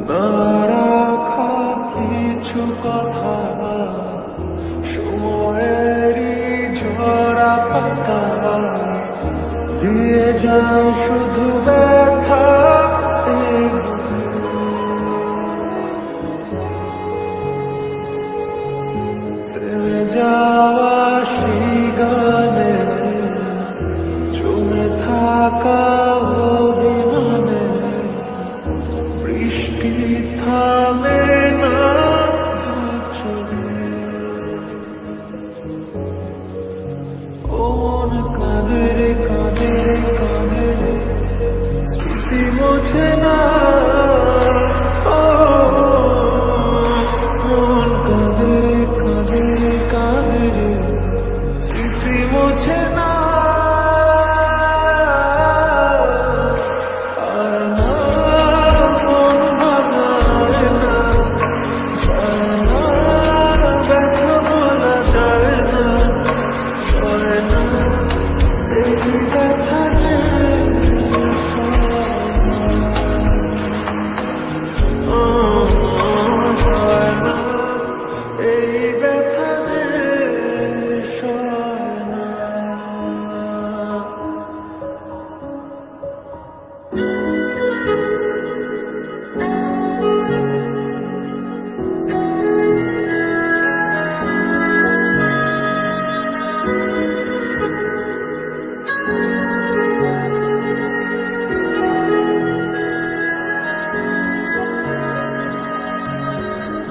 না রাখা কিছু কথা, সময়েরই ঝরা পাতা দিয়ে যায় শুধু ব্যথা। থেমে যাওয়া সেই গানে জমে থাকা অভিমানে বৃষ্টি থামে না চোখে। ও মন কাঁদে রে কাঁদে রে কাঁদে রে, স্মৃতি মোছে না। ও মন কাঁদে রে কাঁদে রে কাঁদে রে, স্মৃতি মোছে না।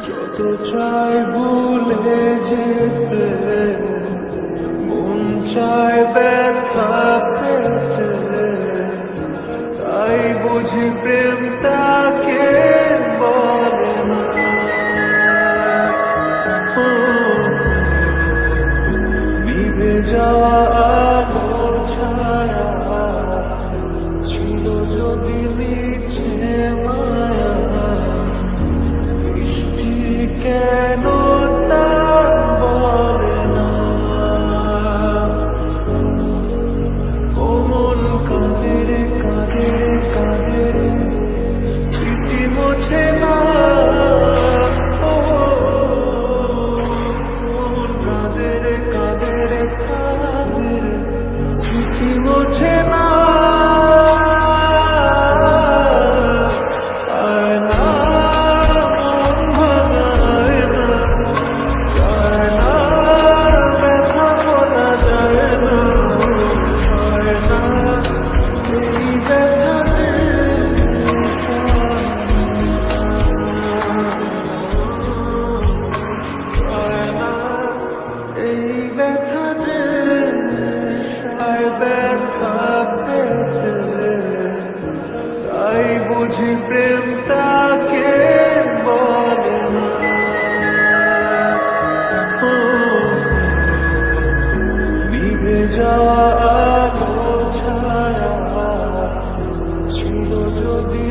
যত চাই ভুলে যেতে, মন চায় ব্যথা পেতে, তাই বুঝি প্রেম তাকে বলে না। নিভে যাওয়া আলো ছায়া ছিল যদি নিচে মায়া, কেন তা বলে না। ও মন কাঁদে রে কাঁদে রে কাঁদে রে, স্মৃতি মোছে না। ও মন কাঁদে রে কাঁদে রে কাঁদে রে, স্মৃতি মোছে না। তাই বুঝি প্রেম তাকে বলে না। নিভে যাওয়া আলো ছায়া ছিল যদি